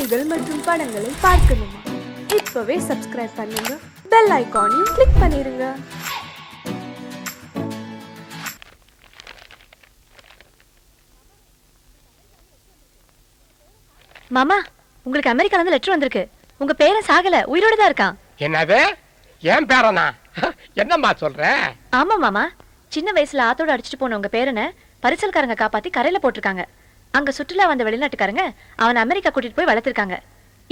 செய்திகள் மற்றும் படங்களை பார்க்கணுமா? இப்பவே சப்ஸ்கிரைப் பண்ணுங்க, பெல் ஐகானையும் கிளிக் பண்ணிருங்க. மாமா, உங்களுக்கு அமெரிக்கால இருந்து லெட்டர் வந்திருக்கு. உங்க பேரன் சாகல, உயிரோட தான் இருக்கான். என்னது? ஏன் பேரனா? என்னம்மா சொல்ற? ஆமா மாமா, சின்ன வயசுல ஆத்தோட அடிச்சிட்டு போன உங்க பேரனை பரிசல்காரங்க காப்பாத்தி கரையில போட்டிருக்காங்க. அங்க சுற்றுலா வந்த வெளிநாட்டுக்காரங்க அவன் அமெரிக்கா கூட்டிட்டு போய் வளர்த்திருக்காங்க.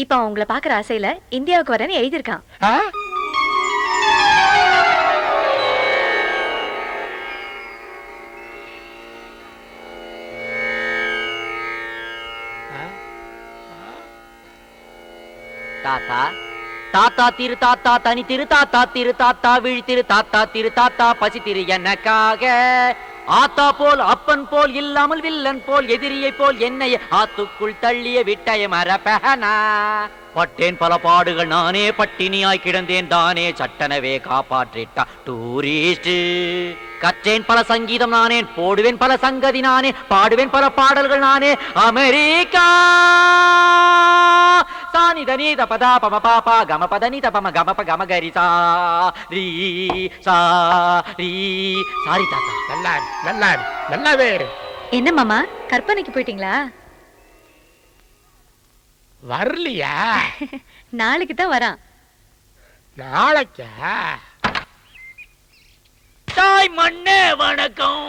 இப்ப அவன் உங்களை பாக்குற ஆசையில இந்தியாவுக்கு வரேன்னு எழுதியிருக்கான். தாத்தா தாத்தா திரு தாத்தா தனி திரு தாத்தா திரு தாத்தா விழி திரு தாத்தா திரு தாத்தா பசி திரு எனக்காக ஆத்தா போல் அப்பன் போல் இல்லாமல் வில்லன் போல் எதிரியை போல் என்னை ஆத்துக்குள் தள்ளிய விட்டய மரபனா பட்டேன் பல பாடுகள் நானே பட்டினியாய் கிடந்தேன் தானே சட்டனவே காப்பாற்றிட்டா டூரிஸ்ட் கற்றேன் பல சங்கீதம் நானே போடுவேன் பல சங்கதி நானே பாடுவேன் பல பாடல்கள் நானே அமெரிக்கா சானி தனி தபதா பம பாப்பா கம பதனி தபம கம ப கம கரி சா ரீ சா ரீ சாரி தாத்தா. நல்லா நல்லா நல்லாவே. என்ன மாமா, கற்பனைக்கு போயிட்டீங்களா? வரலையா? நாளைக்கு தான் வரான். நாளைக்கா? தாய் மண்ணே வணக்கம்,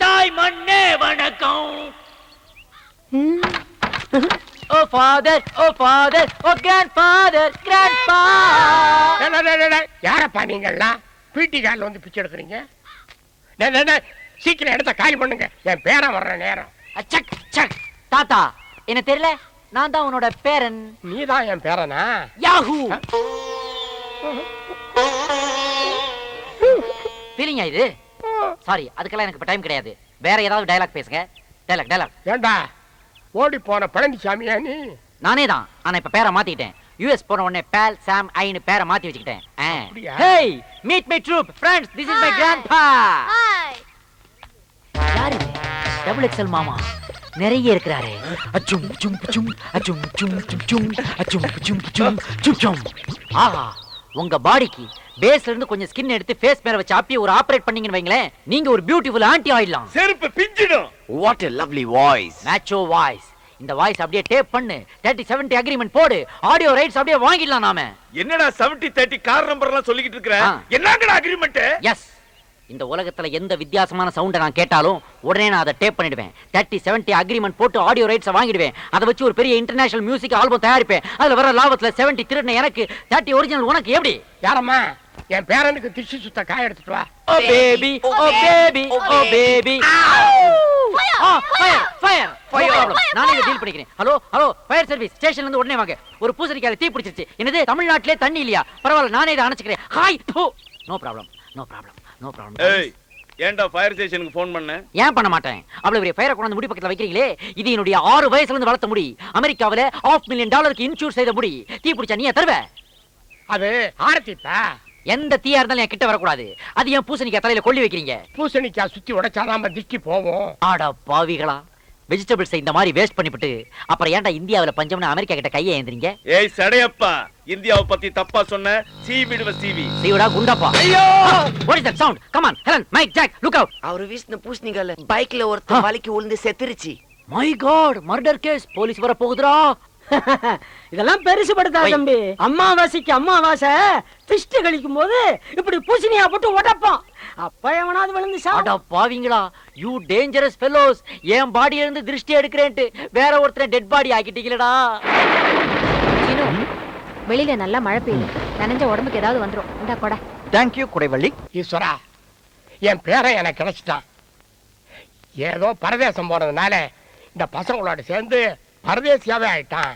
தாய் மண்ணே வணக்கம். ஓ ஃபாதர், ஓ ஃபாதர், ஓ கிராண்ட்ஃபாதர், கிராண்ட்பா. யாரப்பா நீங்கள்லாம் பிடி கார்ல வந்து பிச்சை எடுக்கிறீங்க? சீக்கிரம் இடத்த காலி பண்ணுங்க, என் பேரன் வர்ற நேரம். சக் சக். தாத்தா என்ன தெரியல, நான் தான் உன்னோட பேரன். நீ தான் என் பேரனா? யாஹூ. ஃபீலிங்கா இது? சாரி, அதுக்கெல்லாம் எனக்கு இப்ப டைம் கிடையாது. வேற ஏதாவது டயலாக் பேசுங்க. Dialogue dialogue. ஏண்டா ஓடி போன பழனிசாமியா நீ? நானே தான், ஆனா இப்ப பேரை மாத்திட்டேன். யுஎஸ் போன உடனே பேல் சாம் ஐன்னு பேரை மாத்தி வச்சுக்கிட்டேன். Hey, meet my troupe friends, this is my grandpa. Hi. யாரு இது? டபுள் எக்ஸ்எல் மாமா நிறைய இருக்கிறாரு. அச்சும் சும் சும் அச்சும் சும் சும் சும் அச்சும் சும் சும் சும் சும். ஆஹா, உங்க பாடிக்கு பேஸ்ல இருந்து கொஞ்சம் ஸ்கின் எடுத்து ஃபேஸ் மேல வச்சு அப்படியே ஒரு ஆபரேட் பண்ணீங்கன்னு வைங்களேன், நீங்க ஒரு பியூட்டிஃபுல் ஆன்ட்டி ஆயிடலாம். செருப்பு பிஞ்சிடும். What a lovely voice. மேட்சோ வாய்ஸ். இந்த வாய்ஸ் அப்படியே டேப் பண்ணு, 30-70 அக்ரிமெண்ட் போடு, ஆடியோ ரைட்ஸ் அப்படியே வாங்கிடலாம் நாம. என்னடா 70-30 கார் நம்பர் எல்லாம் சொல்லிக்கிட்டு இருக்கற? என்னங்கடா அக்ரிமெண்ட்? எஸ், இந்த உலகத்துல எந்த வித்தியாசமான சவுண்ட நான் கேட்டாலும் உடனே நான் அதை டேப் பண்ணிடுவேன். 30-70 அக்ரிமெண்ட் போட்டு ஆடியோ ரைட்ஸ் வாங்கிடுவேன். அதை வச்சு ஒரு பெரிய இன்டர்நேஷனல் மியூசிக் ஆல்பம் தயாரிப்பேன். அதுல வர லாபத்துல 70 திருடுன எனக்கு, 30 ஒரிஜினல் உனக்கு. எப்படி? யாரம்மா? என் பேரனுக்கு திஷி சுத்த காய எடுத்துட்டு வா. ஓ பேபி, ஓ பேபி, ஓ பேபி. Fire fire fire. நானே டீல் பண்ணிக்கிறேன். ஹலோ ஹலோ, ஃபயர் சர்வீஸ் ஸ்டேஷன்ல இருந்து உடனே வாங்க. ஒரு பூசணிக்கால தீ பிடிச்சிருச்சு. என்னது, தமிழ்நாட்டிலே தண்ணி இல்லையா? பரவாயில்ல, நானே இதை அணைச்சுக்கிறேன். Hi. No problem, no problem, no problem. ஏய், ஏன்டா ஃபயர் ஸ்டேஷனுக்கு ஃபோன் பண்ண? ஏன் பண்ண மாட்டேன்? அவ்வளவு பெரிய ஃபயரை கொண்டு வந்து முடி பக்கத்துல வைக்கிறீங்களே, இது என்னுடைய 6 வயசுல இருந்து வளர்த்த முடி. அமெரிக்காவில $500,000 இன்சூர் செய்த முடி. தீ பிடிச்சா நீ தருவ? அது ஆரத்திப்பா. எந்த தீயா இருந்தாலும் என் கிட்ட வரக்கூடாது. அது ஏன் பூசணிக்காய் தலையில கொள்ளி வைக்கிறீங்க? பூசணிக்காய் சுத்தி உடைச்சாதான் திருஷ்டி போவோம். ஆடா பாவிகளா, வெஜிடபிள்ஸ் இந்த மாதிரி வேஸ்ட் பண்ணிவிட்டு அப்புறம் ஏன்டா இந்தியாவுல பஞ்சம்னு அமெரிக்கா கிட்ட கையை ஏந்திரீங்க? ஏய் சடையப்பா, இந்தியாவை பத்தி தப்பா சொன்ன சீவிடுவ சீவி. சீவிடா குண்டப்பா. ஐயோ, what is that sound? Come on, Helen, Mike, Jack, look out. அவரு வீசின பூசணிக்கால பைக்ல ஒருத்தர் வலிக்கு விழுந்து செத்துருச்சு. My God, murder case. Police வர போகுதுடா. இதெல்லாம் பெருசுபடுத்தா தம்பி. அம்மாவாசைக்கு அம்மாவாசை திஷ்டி கழிக்கும் போது இப்படி பூசணியா போட்டு உடைப்போம். அப்ப எவனாவது விழுந்து சாடா பாவிங்களா, யூ டேஞ்சரஸ் ஃபெல்லோஸ். என் பாடியில இருந்து திருஷ்டி எடுக்கிறேன்ட்டு வேற ஒருத்தரை டெட் பாடி ஆக்கிட்டீங்களடா. வெளியில நல்லா மழை பெய்யுது, நனைஞ்ச உடம்புக்கு ஏதாவது வந்துரும். இந்தா கொடை. Thank you Kudaivalli. ஈஸ்வரா, என் பேரன் எனக்கு கிடைச்சிட்டான். ஏதோ பரதேசம் போனதுனால இந்த பசங்களோட சேர்ந்து பரதேசியாவே ஆயிட்டான்.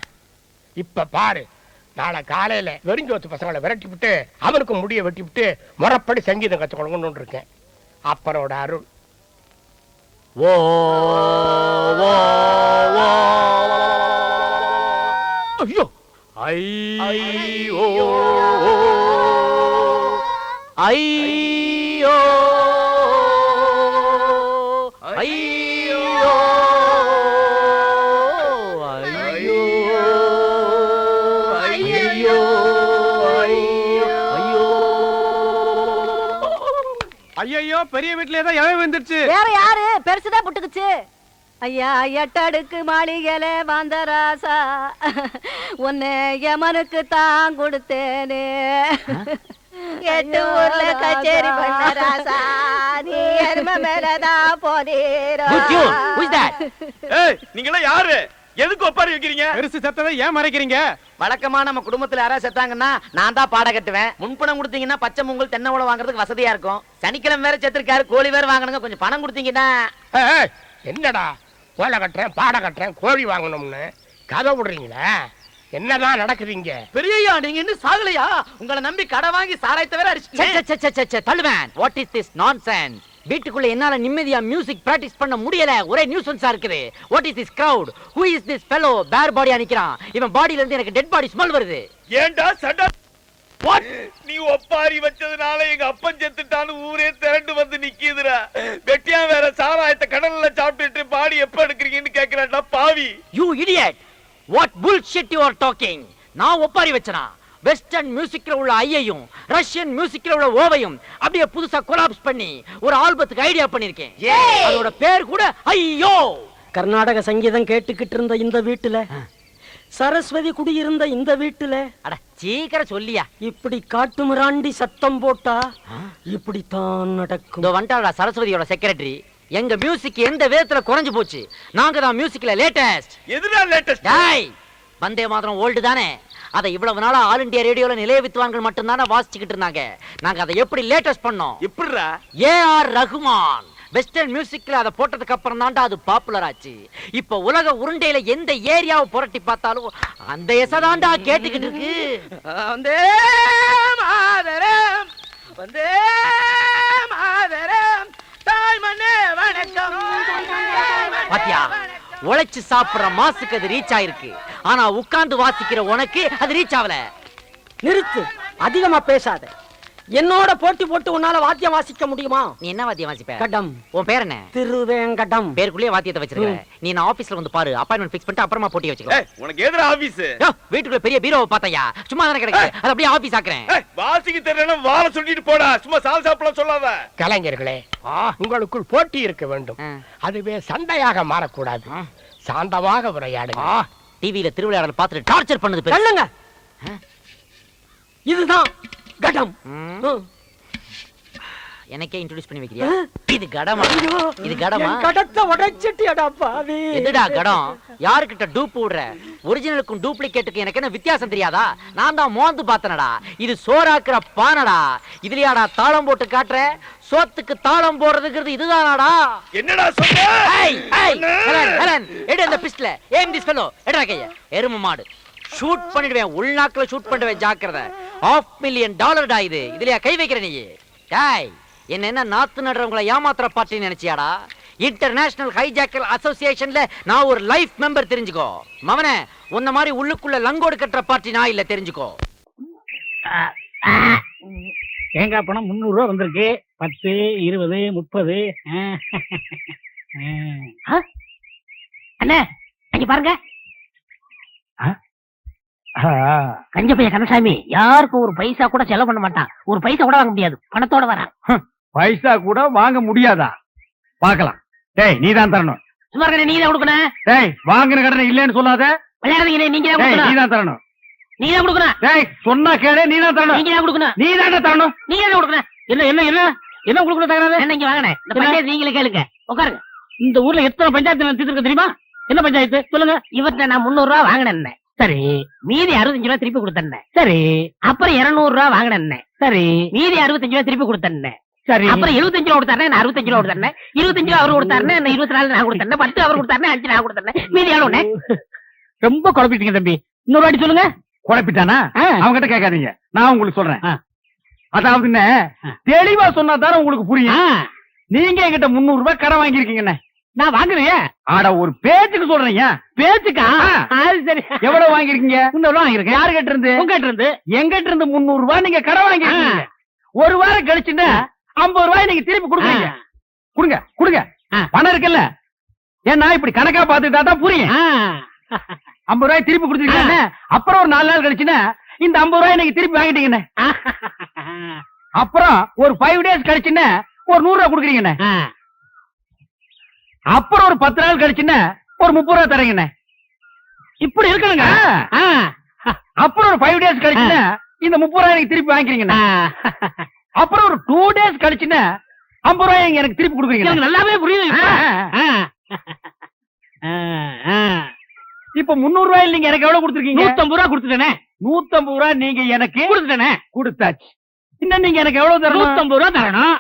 இப்ப பாரு, நாளை காலையில வெறிஞ்சோத்து பசங்களை விரட்டி விட்டு அவனுக்கு முடிய வெட்டி விட்டு முறைப்படி சங்கீதம் கத்து கொடுக்கணும்னு இருக்கேன். அப்பனோட அருள். ஓ ஓ ஓ. ஐயோ ஐயோ ஐயோ ஐயோ ஐயோ. ஐயோ பெரிய வீட்டுல ஏதோ இழவு வந்துருச்சு. வேற யாரு பெருசுதான் புட்டுக்குச்சு. ஐயா எட்டடுக்கு மாளிகையில வந்த ராசா உன்னை யமனுக்கு தான் கொடுத்தேனே. 8 ஊர்ல கச்சேரி பண்ண ராசா நீ எரும மேலதான் போனீரா. ஏய் நீங்களா யாரு? எதுக்கு ஒப்பாரி வைக்கிறீங்க? பெருசு செத்ததை ஏன் மறைக்கிறீங்க? வழக்கமா நம்ம குடும்பத்துல யாராவது செத்தாங்கன்னா நான் தான் பாட கட்டுவேன். முன்பணம் கொடுத்தீங்கன்னா பச்சை மூங்கல் தென்னை உழவு வாங்குறதுக்கு வசதியா இருக்கும். சனிக்கிழமை வேற செத்துருக்காரு, கோழி வேற வாங்கணுங்க. கொஞ்சம் பணம் கொடுத்தீங்கன்னா. என்னடா கோலை கட்டுறேன் பாட கட்டுறேன் கோழி வாங்கணும்னு கதை விடுறீங்களா? என்னதான் நடக்குதுங்க? பெரியய்யா நீங்க இன்னும் சாகலையா? உங்களை நம்பி கடை வாங்கி சாராயத்தை வேற அடிச்சு தள்ளுவேன். What is this nonsense? வீட்டுக்குள்ள என்னால நிம்மதியா மியூசிக் பிராக்டிஸ் பண்ண முடியல. ஒரே நியூசன்ஸா இருக்குது. What is this crowd? Who is this fellow? பேர் பாடியா நிக்கிறான். இவன் பாடியில இருந்து எனக்கு டெட் பாடி ஸ்மெல் வருது. ஏண்டா சண்டா? நீ ஒப்பாரி வச்சதுனால எங்க அப்பன் செத்துட்டான்னு ஊரே திரண்டு வந்து நிக்குதுடா. வெட்டியா வேற சாராயத்தை கடல்ல சாப்பிட்டுட்டு பாடி எப்ப எடுக்கிறீங்கன்னு கேக்குறான்டா பாவி. You idiot. What bullshit you are talking? நான் ஒப்பாரி வச்சனா? வெஸ்டர்ன் மியூசிக்ல உள்ள ஐயையும் ரஷ்யன் மியூசிக்ல உள்ள ஓவையும் அப்படியே புதுசா கொலாப்ஸ் பண்ணி ஒரு ஆல்பத்துக்கு ஐடியா பண்ணிருக்கேன். அதோட பேர் கூட ஐயோ. கர்நாடக சங்கீதம் கேட்டுக்கிட்டு இருந்த இந்த வீட்டுல, சரஸ்வதி குடியிருந்த இந்த வீட்டுல, அட சீக்கிரம் சொல்லியா. இப்படி காட்டு மிராண்டி சத்தம் போட்டா இப்படித்தான் நடக்கும். இதோ வந்துட்டாடா சரஸ்வதியோட செக்ரட்டரி. எங்க மியூசிக் எந்த விதத்துல குறைஞ்சு போச்சு? நாங்க தான் மியூசிக்ல லேட்டஸ்ட். எதுடா லேட்டஸ்ட்? டேய் வந்தே மாதரம் ஓல்டு தானே. அதை இவ்வளவு நாளா ஆல் இந்தியா ரேடியோல நிலைய வித்வான்கள் மட்டும் தானே வாசிச்சுக்கிட்டு இருந்தாங்க. நாங்க அதை எப்படி லேட்டஸ்ட் பண்ணோம்? எப்படிடா? ஏஆர் ரகுமான் வெஸ்டர்ன் மியூசிக்ல அதை போட்டதுக்கு அப்புறம் தான்டா அது பாப்புலர் ஆச்சு. இப்ப உலக உருண்டையில எந்த ஏரியாவை புரட்டி பார்த்தாலும் அந்த எசதாண்டா கேட்டுக்கிட்டு இருக்கு. வந்தே மாதரம் வந்தே மாதரம் தாய் மண்ணே வணக்கம். பாத்தியா, உழைச்சு சாப்பிடுற மாசுக்கு அது ரீச் ஆயிருக்கு. ஆனா உட்கார்ந்து வாசிக்கிற உனக்கு அது ரீச் ஆகல. நிறுத்து, அதிகமா பேசாத. என்னோட போட்டி போட்டு உன்னால வாத்தியம் வாசிக்க முடியுமா? நீ என்ன வாத்தியம் வாசிப்ப? கடம். உன் பேர் என்ன? திருவேங்கடம். பேருக்குள்ளே வாத்தியத்தை வச்சிருக்க. நீ நான் ஆபீஸ்ல வந்து பாரு, அப்பாயின்மெண்ட் ஃபிக்ஸ் பண்ணிட்டு அப்புறமா போட்டி வச்சுக்கோ. உனக்கு எதுல ஆபீஸ்? வீட்டுக்குள்ள பெரிய பீரோவை பார்த்தையா? சும்மா தானே கிடக்கு. அது அப்படியே ஆபீஸ் ஆக்குறேன். வாசிக்கு தெரியலனா வாழ சொல்லிட்டு போடா. சும்மா சால் சாப்பிடலாம் சொல்லாத. கலைஞர்களே, உங்களுக்குள் போட்டி இருக்க வேண்டும். அதுவே சண்டையாக மாறக்கூடாது. சாந்தமாக உரையாடுங்க. டிவியில திருவிளையாடல் பார்த்துட்டு டார்ச்சர் பண்ணுது பேர். சொல்லுங்க. இதுதான் கடம். எனக்கே இன்ட்ரோடியூஸ் பண்ணி வைக்கிறியா? இது கடமா? இது கடமா? கடத்தை உடைச்சிட்டியடா பாவி. எதுடா கடம்? யாருக்கிட்ட டூப் விடுற? ஒரிஜினலுக்கும் டூப்ளிகேட்டுக்கும் எனக்கு என்ன வித்தியாசம் தெரியாதா? நான் தான் மோந்து பார்த்தனடா. இது சோறாக்குற பானடா. இதுலயாடா தாளம் போட்டு காட்டுற? சோத்துக்கு தாளம் போடுறதுங்கிறது இதுதானாடா? என்னடா சொல்ற? ஹெலன் எடு அந்த பிஸ்டல். Aim this fellow. எடா கைய. எரும மாடு. ஷூட் பண்ணிடுவேன். உள்நாக்குல ஷூட் பண்ணுவேன். ஜாக்கிரதை. $500,000 இது. இதுலயா கை வைக்கிற நீ? டேய் என்ன நாத்து நடுறவங்களை ஏமாத்துற பார்ட்டி நினைச்சியாடா? இன்டர்நேஷனல் ஹைஜாக்கர் அசோசியேஷன்ல நான் ஒரு லைஃப் மெம்பர், தெரிஞ்சுக்கோ. மவனே, உன்ன மாதிரி உள்ளுக்குள்ள லங்கோடு கட்டுற பார்ட்டி நான் இல்ல, தெரிஞ்சுக்கோ. தேங்காய் பணம் 300 ரூபா வந்திருக்கு. 10, 20, 30. அண்ணே அங்க பாருங்க. கஞ்ச பையன் கந்தசாமி யாருக்கும் ஒரு பைசா கூட செலவு பண்ண மாட்டான். ஒரு பைசா கூட வாங்க முடியாது. பணத்தோட வரான். பைசா கூட வாங்க முடியாதா? பார்க்கலாம். டேய் நீ தான் தரணும். சும்மா நீ தான் கொடுக்கணும். டேய் வாங்கின கடனை இல்லன்னு சொல்லாத. விளையாடுறீங்க. நீங்க நீ தான் தரணும். நீ தான் கொடுக்கணும். டேய் சொன்னா கேளு. நீ தான் தரணும். நீங்க தான் கொடுக்கணும். நீ தான் தரணும். நீங்க தான் கொடுக்கணும். என்ன என்ன என்ன என்ன கொடுக்கணும் தகராறு? என்ன இங்க வாங்கினேன். இந்த பஞ்சாயத்து நீங்களே கேளுங்க. உட்காருங்க. இந்த ஊர்ல எத்தனை பஞ்சாயத்து நடத்திட்டு தெரியுமா? என்ன பஞ்சாயத்து சொல்லுங்க. இவர்கிட்ட நான் 300 ரூபா வாங்கினேன். சரி. மீதி 65 ரூபா திருப்பி கொடுத்தேன். சரி. அப்புறம் 200 ரூபா வாங்கினேன். சரி. மீதி 65 ரூபா திருப்பி கொடுத்தேன். சரி. அப்புறம் 75 ரூபா கொடுத்தாரு. நான் 65 ரூபா கொடுத்தேன். 25 ரூபா அவரு கொடுத்தாரு. 24 நான் கொடுத்தேன். 10 அவர் கொடுத்தாரு. 5 நான் கொடுத்தேன். மீதி எவ்வளவு? ரொம்ப குழப்பிட்டீங்க தம்பி. இன்னொரு வாட்டி சொல்லுங்க. குழப்பிட்டானா? அவங்க கிட்ட கேட்காதீங்க. நான் உங்களுக்கு சொல்றேன். அதாவது தெளிவா சொன்னா தானே உங்களுக்கு புரியும். நீங்க என்கிட்ட 300 ரூபாய் கடன் வாங்கிருக்கீங்க. நான் வாங்குறேன். ஆட ஒரு பேச்சுக்கு சொல்றீங்க. பேச்சுக்கா? சரி. எவ்வளவு வாங்கிருக்கீங்க? 300 ரூபாய் வாங்கிருக்கேன். யாரு கிட்ட இருந்து? உங்ககிட்ட இருந்து. எங்கிட்ட இருந்து 300 ரூபாய் நீங்க கடன் வாங்கிருக்கீங்க. ஒரு வாரம் கழிச்சுன்னா 50 ரூபாய் நீங்க திருப்பி கொடுக்குறீங்க. கொடுங்க கொடுங்க. பணம் இருக்குல்ல? ஏன்னா இப்படி கணக்கா பாத்துட்டா தான் புரியும். 50 ரூபாய் திருப்பி கொடுத்துருக்கீங்க. அப்புறம் ஒரு 4 நாள் கழிச்சுன்னா இந்த 50 ரூபாய் நீங்க திருப்பி வாங்கிட்டீங்கன்னு. அப்புறம் ஒரு 5 days கழிச்சுன்னா ஒரு 100 ரூபா கொடுக்குறீங்கண்ணே. அப்புறம் ஒரு 10 நாள் கழிச்சுன்னா ஒரு 30 ரூபா தரீங்கண்ணே. இப்படி இருக்கணுங்க. அப்புறம் ஒரு 5 டேஸ் கழிச்சுன்னா இந்த 30 ரூபாய் எனக்கு திருப்பி வாங்கிக்கிறீங்கண்ணே. அப்புறம் ஒரு 2 டேஸ் கழிச்சுன்னா 50 ரூபாய் எனக்கு திருப்பி கொடுக்குறீங்க. நல்லாவே புரியுது. இப்ப 300 ரூபாய் நீங்க எனக்கு எவ்வளவு கொடுத்துருக்கீங்க? 150 ரூபாய் கொடுத்துட்டேனே. 150 ரூபாய் நீங்க எனக்கு கொடுத்துட்டேனே. கொடுத்தாச்சு. இன்னும் நீங்க எனக்கு எவ்வளவு தரணும்? 150 ரூபாய் தரணும்.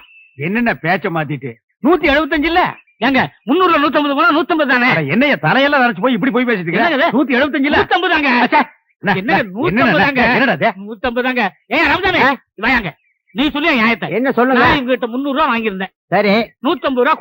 என்னென்ன பேச்ச மாத்திட்டு 175 இல்ல? ஏங்க 300 150 போனா 150 தானே. என்னைய தலையெல்லாம் நரைச்சு போய் இப்படி போய் பேசிட்டு இருக்கீங்க. 175 இல்ல 150 தாங்க. என்ன 150 தாங்க. என்னடா 150 தாங்க. ஏய் ரமதானே வாங்க. நீ சொல்லு நியாயத்தை. என்ன சொல்லுங்க. நான் உங்ககிட்ட 300 ரூபாய் வாங்கியிருந்தேன். சரி 150 ரூபாய்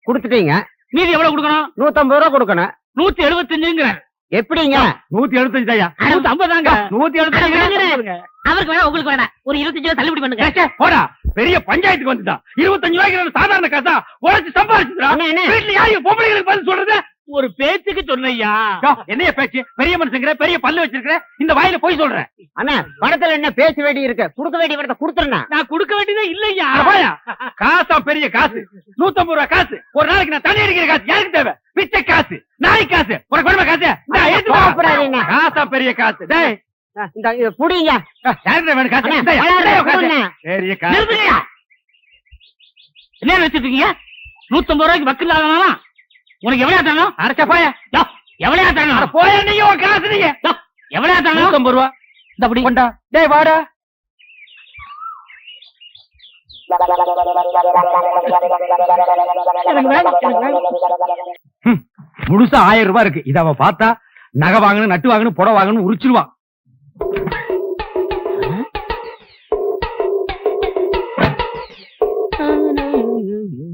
கொடுத்துட்டீங்க. மீதி எவ்வளவு கொடுக்கணும்? 150 ரூபாய் கொடுக்கணும். 175ங்கற. எப்படிங்க? 175 ஐயா. 150 தாங்க. 175 அவருக்கு வேணா உங்களுக்கு வேணா ஒரு 25 தள்ளுபடி பண்ணுங்க. போடா பெரிய பஞ்சாயத்துக்கு வந்துட்டா. 25 ரூபாய்க்கு சாதாரண காசா உழைச்சு சம்பாதிச்சுடா. வீட்டுல யாரையும் பொம்பளைங்களுக்கு பதில் சொல்றது? ஒரு பேச்சுக்கு சொன்னையா. என்னைய பேச்சு? பெரிய மனுஷங்கிற பெரிய பல்லு வச்சிருக்கிற இந்த வாயில போய் சொல்றேன். அண்ணா பணத்துல என்ன பேச வேண்டி இருக்கு? கொடுக்க வேண்டிய பணத்தை கொடுத்துறேன். நான் கொடுக்க வேண்டியதே இல்லையா. காசா பெரிய காசு. 150 ரூபாய் காசு. ஒரு நாளைக்கு நான் தண்ணி அடிக்கிற காசு யாருக்கு தேவை? பிச்சை காசு, நாய் காசு, ஒரு குடும்ப காசு. காசா பெரிய காசு. டேய் புடிங்க. யாருக்கு வேணும் காசு? பெரிய காசு. என்ன வச்சிட்டு இருக்கீங்க? 150 ரூபாய்க்கு வக்கு இல்லாதனால உனக்கு எவ்வளவு தரணும்? அரைச்ச போய எவ்வளவு தரணும்? போய நீங்க காசு நீங்க எவ்வளவு தரணும்? 150 ரூபா. இந்த அப்படி கொண்டா. டேய் வாடா. முழுசா 1000 ரூபாய் இருக்கு. இத அவ பார்த்தா நகை வாங்கணும், நட்டு வாங்கணும், புடவை வாங்கணும் உரிச்சிருவான்.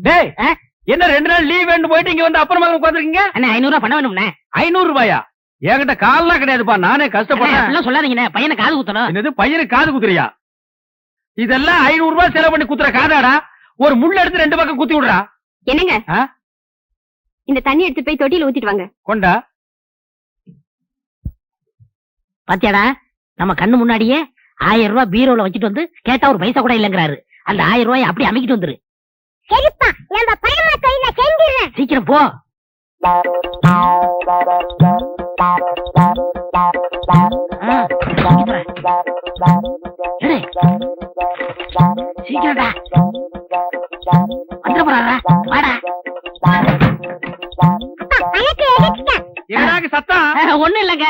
டேய் என்ன 2 நாள் லீவ் வேண்டு போயிட்டு இங்க வந்து அப்புறமா உட்காந்துருக்கீங்க? 500 ரூபாய் பண்ண வேணும்ண்ணே. 500 ரூபாயா? என்கிட்ட கால்லாம் கிடையாதுப்பா. நானே கஷ்டப்பட்டேன். சொல்லாதீங்க. பையனை காது குத்தணும். என்னது பையனுக்கு காது குத்துறியா? இதெல்லாம் 500 ரூபாய் செலவு பண்ணி குத்துற காதாடா. ஒரு முள்ள எடுத்து 2 பக்கம் குத்தி விடுறா. என்னங்க இந்த தண்ணி எடுத்து போய் தொட்டியில ஊத்திட்டு வாங்க. கொண்டா. பாத்தியாடா நம்ம கண்ணு முன்னாடியே 1000 ரூபாய் பீரோல வச்சுட்டு வந்து கேட்டா ஒரு பைசா கூட இல்லங்கிறாரு. அந்த 1000 ரூபாய் அப்படி அமைக்கிட்டு வந்துரு. சரிப்பா நம்ம பையனை கையில செஞ்சிரேன். சீக்கிரம் போ. சீக்கிரம்டா வந்துட போறாரா. வாடா. எனக்கு சத்தம் ஒண்ணும் இல்லங்க.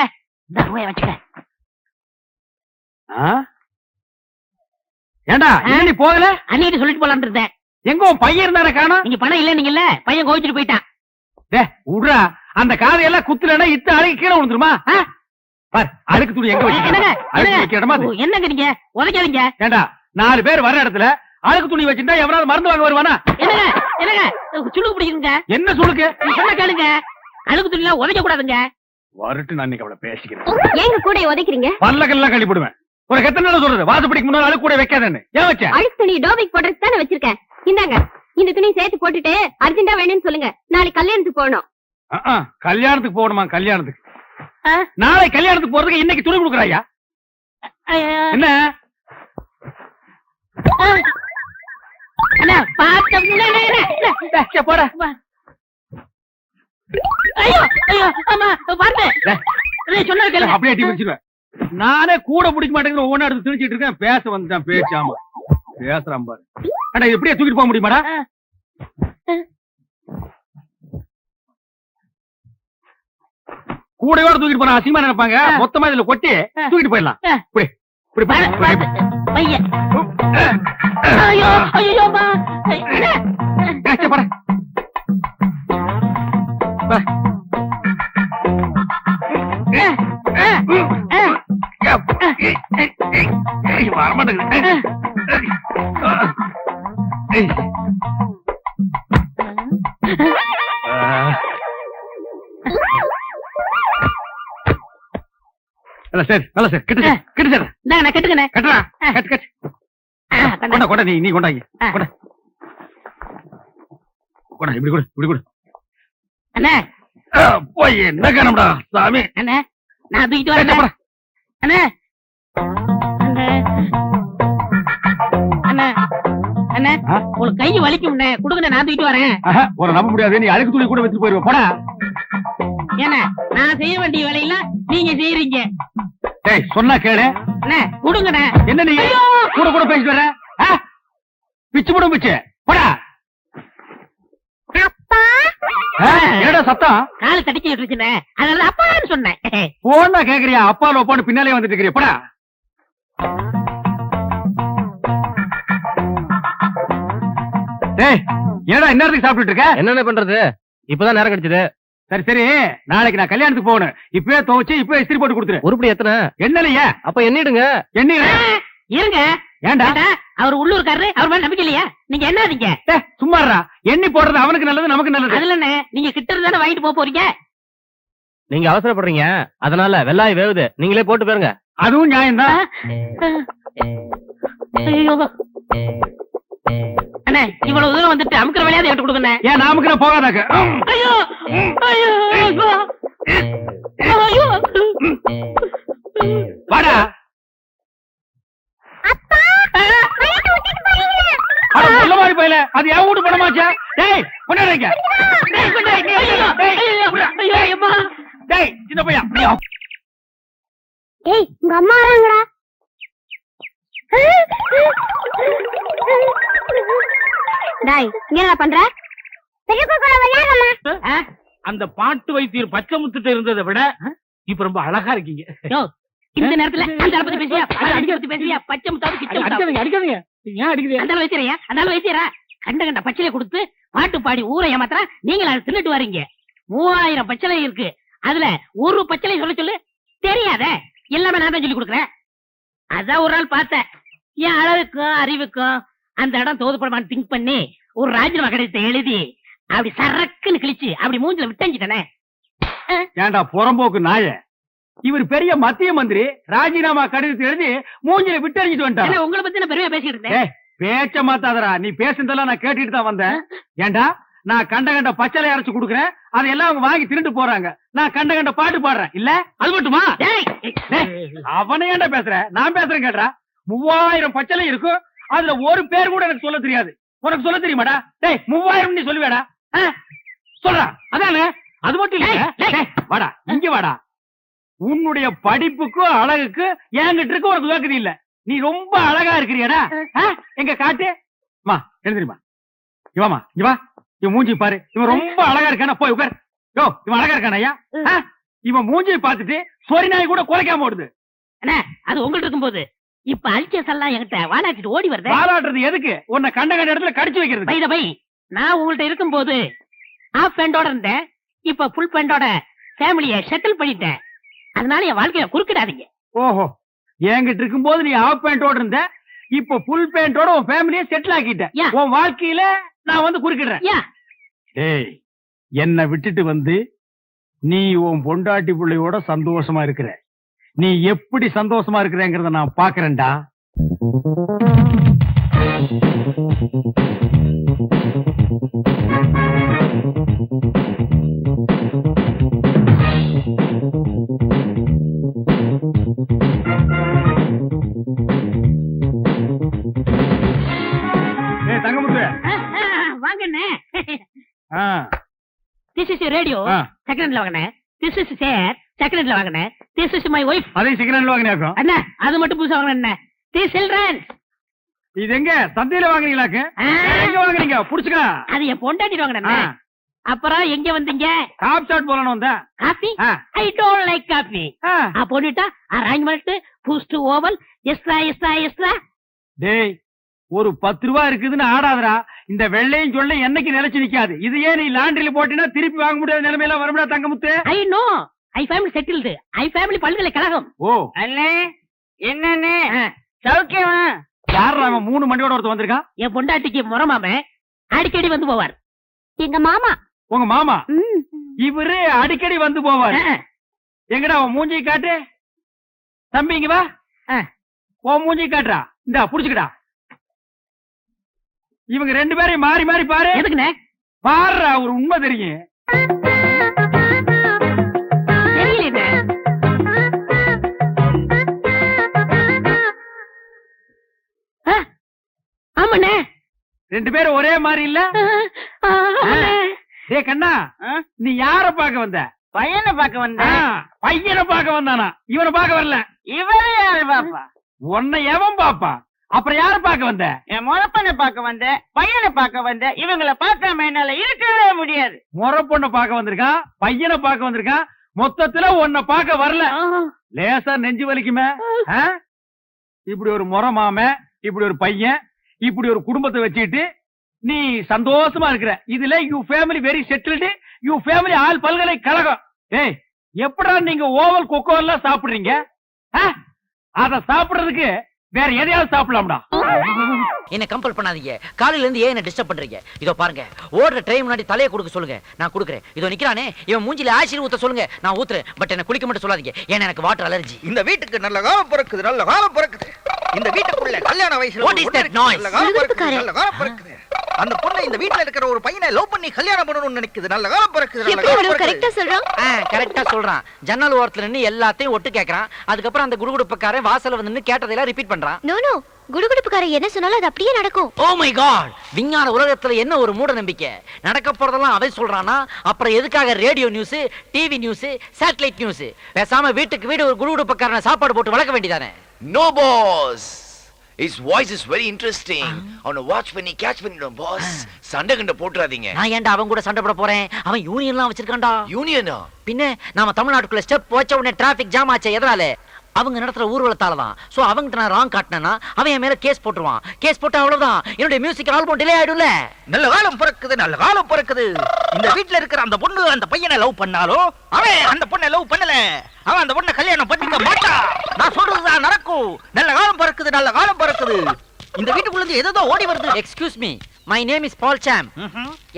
இந்த ரூபாய் வச்சுக்க. ஏண்டா நீ போகல? அன்னைக்கு சொல்லிட்டு போலான்னு இருந்தேன். எங்க உன் பையன் இருந்தார காணோம்? நீங்க பணம் இல்ல நீங்க இல்ல பையன் கோவிச்சுட்டு போயிட்டான். விடுறா. அந்த காதையெல்லாம் குத்துலன்னா இத்த அழுகி கீழே விழுந்துருமா? பார் அழுக்கு துணி எங்க வச்சு என்னங்க நீங்க உதைக்காதீங்க. ஏண்டா 4 பேர் வர இடத்துல அழுக்கு துணி வச்சுட்டா எவனாவது மருந்து வாங்க வருவானா? என்னங்க என்னங்க சுளுக்கு பிடிக்குங்க. என்ன சுளுக்கு? சொன்ன கேளுங்க. அழுக்கு துணி எல்லாம் உதைக்க கூடாதுங்க. வரட்டு நான் அவளை பேசிக்கிறேன். ஏங்க கூட உதைக்கிறீங்க? பல்லக்கெல்லாம் கழிப்பிடுவேன். ஒரு எத்தனை சொல்றது வாசப்படிக்கு முன்னாடி அழுக்கு கூட வைக்காதேன்னு. ஏன் வச்ச? அழுக்கு துணி டோபிக் போடுறது தானே வச்சிருக்கேன். இந்தாங்க இந்த துணி சேர்த்து போட்டுட்டு அர்ஜென்டா வேணும்னு சொல்லுங்க. நாளைக்கு கல்யாணத்துக்கு போகணும். கல்யாணத்துக்கு போகணுமா? கல்யாணத்துக்கு நாளை கல்யாணத்துக்கு போறதுக்கு இன்னைக்கு துணி கொடுக்குறாயா? என்ன போற? அப்படியே பிடிச்சிருவேன். நானே கூட பிடிக்க மாட்டேங்கிற ஒவ்வொன்னா எடுத்து திணிச்சிட்டு இருக்கேன். பேச வந்துட்டான் பேச்சாமா பேசுறான் பாரு. அடா எப்படியே தூக்கிட்டு போக முடியுமாடா? கூடையோட தூக்கிட்டு போனா அசிங்கமா நினைப்பாங்க. மொத்தமா இதுல கொட்டி தூக்கிட்டு போயிடலாம். சரி நல்ல சார் கிட்ட கிட்ட சார் நான் கட்டுக்கண்ணே. கட்டுறா கட்டு கட்டு. கொண்டா கொண்டா நீ கொண்டாங்க. கொண்டா கொண்டா இப்படி கொடு இப்படி கொடு. அண்ணே போய் என்ன காணம்டா சாமி. அண்ணே நான் தூக்கிட்டு வரேன். அண்ணே அண்ணே அண்ணே உங்களுக்கு கை வலிக்கும்ண்ணே குடுங்க நான் தூக்கிட்டு வரேன். ஒரு நம்ப முடியாது, நீ அழுக்கு துணி கூட வச்சுட்டு போயிருவ போடா. ஏன்னா நான் செய்ய வேண்டிய வேலையெல்லாம் நீங்க செய்யறீங்க. டேய் சொன்னா கேளு. அண்ணே குடுங்கண்ணே. என்ன நீ கூட கூட பேசிட்டு வர? பிச்சு போடும் பிச்சு போடா. என்னடா சத்தம்? கால தடிக்கிட்டு இருக்குண்ணே, அதனால அப்பான்னு சொன்னேன். போனா கேக்குறியா? அப்பால ஒப்பான்னு பின்னாலே வந்துட்டு இருக்கிறியா? போடா. டேய் ஏடா இந்நேரத்துக்கு சாப்பிட்டுட்டு இருக்க? என்னென்ன பண்றது, இப்பதான் நேரம் கிடைச்சது. சரி சரி, நாளைக்கு நான் கல்யாணத்துக்கு போகணும். இப்பவே துவைச்சு இப்பவே இஸ்திரி போட்டு கொடுத்துரு. உருப்படி எத்தனை? என்னலையா? அப்ப எண்ணிடுங்க. என்ன இருங்க. ஏண்டா அவர் உள்ளூர்காரரு, அவர் மேல நம்பிக்கை இல்லையா? நீங்க என்னதீங்க? சும்மாறா, எண்ணி போடுறது அவனுக்கு நல்லது நமக்கு நல்லது. அதுல என்ன, நீங்க கிட்ட இருந்தானே வாங்கிட்டு போறீங்க. நீங்க அவசரப்படுறீங்க, அதனால வெள்ளாய் வேவுது, நீங்களே போட்டு போயிருங்க. அதுவும் நியாயம்தான். அண்ணே இவ்வளவு தூரம் வந்துட்டு அமுக்கிற வேலையாவது எடுத்து கொடுங்க. ஏன் நாமுக்கு போகாதாக்க? ஐயோ ஐயோ ஐயோ வாடா. சொல்ல மாதிரி போயில, அது என் வீட்டு பணமாச்சா? டேய் கொண்டாடுங்க. டேய் சின்ன பையா. ஏய் உங்க அம்மா வராங்கடா. டேய் இங்க என்ன பண்ற? பெரியப்பா கூட விளையாடலாமா? அந்த பாட்டு வைத்தியர் பச்சை முத்துட்டு இருந்ததை விட இப்ப ரொம்ப அழகா இருக்கீங்க. இந்த நேரத்துல அந்த பத்தி பேசியா, அடிக்கிறது பேசியா, பச்சை முத்தாவது கிட்ட அடிக்காதீங்க அடிக்காதீங்க. ஏன் அடிக்கிறீங்க? அந்த வைத்தியரையா, அந்த வைத்தியரா கண்ட கண்ட பச்சளைய கொடுத்து பாட்டு பாடி ஊரை ஏமாத்திர நீங்க அதை தின்னுட்டு வரீங்க. 3000 பச்சளை இருக்கு, அதுல ஒரு பச்சளை சொல்ல சொல்லு தெரியாத, எல்லாமே நான் தான் சொல்லி கொடுக்குறேன். அதான் ஒரு நாள் பார்த்தேன், என் அழகுக்கும் அறிவுக்கும் அந்த இடம் தோதுப்படமான்னு திங்க் பண்ணி ஒரு ராஜினாமா கடிதத்தை எழுதி அப்படி சரக்குன்னு கிழிச்சு அப்படி மூஞ்சில விட்டஞ்சிட்டனே. ஏண்டா புறம்போக்கு நாய, இவர் பெரிய மத்திய மந்திரி, ராஜினாமா கடிதத்தை எழுதி மூஞ்சில விட்டறிஞ்சிட்டு வந்துட்டான். உங்களை பத்தி நான் பெருமையா பேசிட்டு இருந்தேன். பேச்ச மாத்தாதரா, நீ பேசுனதெல்லாம் நான் கேட்டுட்டு தான் வந்தேன். ஏண்டா நான் கண்ட கண்ட பச்சளை அரைச்சு கொடுக்குறேன், அதெல்லாம் அவங்க வாங்கி திருட்டு போறாங்க. நான் கண்ட கண்ட பாட்டு பாடுறேன், இல்ல அது மட்டுமா? அவனை ஏண்டா பேசுற, நான் பேசுறேன் கேட்டா. 3000 பச்சளை இருக்கும், அதுல ஒரு பேர் கூட எனக்கு சொல்ல தெரியாது. உனக்கு சொல்ல தெரியுமாடா? டேய் 3000 நீ சொல்லுவேடா? சொல்றா. அதானே, அது மட்டும் இல்ல. வாடா இங்க வாடா. உன்னுடைய படிப்புக்கும் அழகுக்கு என்கிட்ட இருக்கு உனக்கு வேக்குது இல்ல. நீ ரொம்ப அழகா இருக்கிறியடா. எங்க காட்டு மா எழுந்திரிமா. இவாமா இவா, இவன் மூஞ்சி பாரு, இவன் ரொம்ப அழகா இருக்கானா? போய் உட்கார். யோ இவன் அழகா இருக்கான ஐயா? இவன் மூஞ்சியை பார்த்துட்டு சொரி நாய் கூட குறைக்காம ஓடுது. அண்ணா அது உங்கள்ட்ட இருக்கும் போது இப்ப அல்சஸ் எல்லாம் என்கிட்ட வாலாட்டிட்டு ஓடி வருது. வாலாட்டுறது எதுக்கு? உன்னை கண்ட கண்ட இடத்துல கடிச்சு வைக்கிறது. பை பை, நான் உங்கள்ட்ட இருக்கும் போது ஹாஃப் பேண்டோட இருந்தேன், இப்ப ஃபுல் பேண்டோட ஃபேமிலியை செட்டில் பண்ணிட்டேன். அதனால என் வாழ்க்கையில குறுக்கிடாதீங்க. ஓஹோ, என்கிட்ட இருக்கும் போது நீ ஹாஃப் பேண்டோட இருந்த, இப்ப ஃபுல் பேண்டோட உன் ஃபேமிலியை செட்டில் ஆக்கிட்ட. உன் வாழ்க்கையில நான் வந்து குறுக்கிடுறேன். ஏய் என்ன விட்டுட்டு வந்து நீ உன் பொண்டாட்டி பிள்ளையோட சந்தோஷமா இருக்கிற. நீ எப்படி சந்தோஷமா இருக்கிறேங்கிறத நான் பாக்குறேன்டா. வாங்கண்ணே. This is your radio. செகண்ட்ல வாங்கண்ணே. This is chair. செகண்ட்ல வாங்கண்ணே. This is my wife. அதே செகண்ட்ல வாங்கனேக்கும். அண்ணா அது மட்டும் புதுசா வாங்கண்ணே. This children. இது எங்க சந்தையில வாங்குனீங்களாக்கு? எங்க வாங்குனீங்க? புடிச்சுக்க. அது என் பொண்டாட்டி வாங்கண்ணே. அப்புறம் எங்க வந்தீங்க? காப் சாட் போலன்னு வந்தா. Coffee? I don't like coffee. போட்டுட்டா arrangement boost oval extra extra extra. டேய் ஒரு 10 ரூபாய் இருக்குதுன்னு ஆடாதடா. இந்த வெள்ளையும் சொல்ல என்னைக்கு நிலைச்சு நிக்காது. இது ஏன் நீ லாண்டரியில போட்டினா திருப்பி வாங்க முடியாத நிலைமையில வரும்டா Thangamuthu. I know, I family settled. I family பல்கலைக்கழகம். ஓ அண்ணே என்னண்ணே சௌக்கியமா? யார் அவன் 3 மணியோட ஒருத்தர் வந்திருக்கான்? என் பொண்டாட்டிக்கு முறமாம அடிக்கடி வந்து போவார். எங்க மாமா. உங்க மாமா? இவரு அடிக்கடி வந்து போவார். எங்கடா உன் மூஞ்சி காட்டு. தம்பி இங்க வா. உன் மூஞ்சி காட்டுறா. இந்தா புடிச்சுக்கடா. இவங்க 2 பேரையும் மாறி மாறி பாரு. எதுக்குண்ணே? பாருடா, ஒரு உண்மை தெரியும். தெரியல. ஆமாண்ணே ரெண்டு பேரும் ஒரே மாதிரி இல்ல? டே கண்ணா, நீ யார பாக்க வந்த? பையனை பார்க்க வந்தேன். பையனை பாக்க வந்தானா? இவனை பாக்க வரல. இவரே யாரு பாப்பா? உன்னை எவன் பாப்பா? அப்புறம் யார பாக்க வந்த? என் முறப்பனை பார்க்க வந்தேன், பையனை பார்க்க வந்தேன். இவங்களை பார்க்காம என்னால இருக்கவே முடியாது. முறை பொண்ணை பாக்க வந்திருக்கான், பையனை பாக்க வந்திருக்கான். மொத்தத்துல உன்னை பாக்க வரல. லேசா நெஞ்சு வலிக்குமே. இப்படி ஒரு முறை மாம, இப்படி ஒரு பையன், இப்படி ஒரு குடும்பத்தை வச்சுக்கிட்டு நீ சந்தோஷமா இருக்கிற. இதுல you family very settled, you family all பல்கலைக்கழகம். ஏய், எப்படா நீங்க ஓவல் கொக்கோ எல்லாம் சாப்பிடுறீங்க? அத சாப்பிடுறதுக்கு வேற எதையாவது சாப்பிடலாம்டா. என்ன கம்பல் பண்ணாதீங்க. காலையில இருந்து ஏன் என்ன டிஸ்டர்ப் பண்றீங்க? இதோ பாருங்க, ஓடுற ட்ரெயின் முன்னாடி தலையை கொடுக்க சொல்லுங்க, நான் கொடுக்குறேன். இதோ நிக்கிறானே, இவன் மூஞ்சில ஆசிட் ஊத்த சொல்லுங்க, நான் ஊத்துறேன். பட் என்ன குளிக்க மட்டும் சொல்லாதீங்க, ஏன்னா எனக்கு வாட்டர் அலர்ஜி. இந்த வீட்டுக்கு நல்ல காலம் பிறக்குது, நல்ல காலம் பிறக்குது. இந்த வீட்டுக்குள்ள கல்யாண வயசுல What is that noise? நல்ல காலம் பிறக்குது, நல்ல காலம் பிறக்குது. அந்த பொண்ணு இந்த வீட்ல இருக்கிற ஒரு பையனை லவ் பண்ணி கல்யாணம் பண்ணணும்னு நினைக்குது. நல்ல காலம் பிறக்குது, நல்ல காலம் பிறக்குது. கரெக்டா சொல்றான். கரெக்டா சொல்றான். ஜன்னல் ஓரத்துல நின்னு எல்லாத்தையும் ஒட்டு கேக்குறான். அதுக்கப்புறம் அந்த குடுகுடுப்பக்காரன் வாசல்ல வந்து நின்னு கேட்டதெல்லாம் ரிப்பீட் பண்றான். நோ நோ, குடுகுடுப்புக்காரன் என்ன சொன்னாலும் அது அப்படியே நடக்கும். ஓ மை காட், விஞ்ஞான உலகத்துல என்ன ஒரு மூட நம்பிக்கை. நடக்க போறதெல்லாம் அவன் சொல்றானா, அப்புறம் எதுக்காக radio news, TV news, satellite news? பேசாம வீட்டுக்கு வீடு ஒரு குடுகுடுப்பக்காரனை சாப்பாடு போட்டு வளர்க்க வேண்டியதானே? No boss. His voice is very interesting. அவனை வாட்ச் பண்ணி கேட்ச் பண்ணிடும் பாஸ். சண்டை கண்ட போட்டுறாதீங்க. நான் ஏன்டா அவன் கூட சண்டை போட போறேன்? அவன் யூனியன்லாம் வச்சிருக்கான்டா. யூனியனா? பின்ன நாம தமிழ்நாட்டுக்குள்ள ஸ்டெப் வச்ச உடனே டிராபிக் ஜாம் ஆச்சு. எதனால? அவங்க நடத்துற ஊர்வலத்தால தான். சோ அவங்கிட்ட நான் ராங் காட்டினா அவன் என் மேல கேஸ் போட்டுருவான். கேஸ் போட்டா அவ்வளவுதான், என்னுடைய மியூசிக் ஆல்பம் டிலே ஆயிடும்ல. நல்ல காலம் பிறக்குது, நல்ல காலம் பிறக்குது. இந்த வீட்ல இருக்கிற அந்த பொண்ணு அந்த பையனை லவ் பண்ணாலோ, அவன் அந்த பொண்ணை லவ் பண்ணல. அவன் அந்த பொண்ணை கல்யாணம் பண்ணிக்க மாட்டான். நான் சொல்றதுதான் நடக்கும். நல்ல காலம் பிறக்குது, நல்ல காலம் பிறக்குது. இந்த வீட்டுக்குள்ள இருந்து ஏதோ ஓடி வருது. Excuse me, my name is Paul Sam.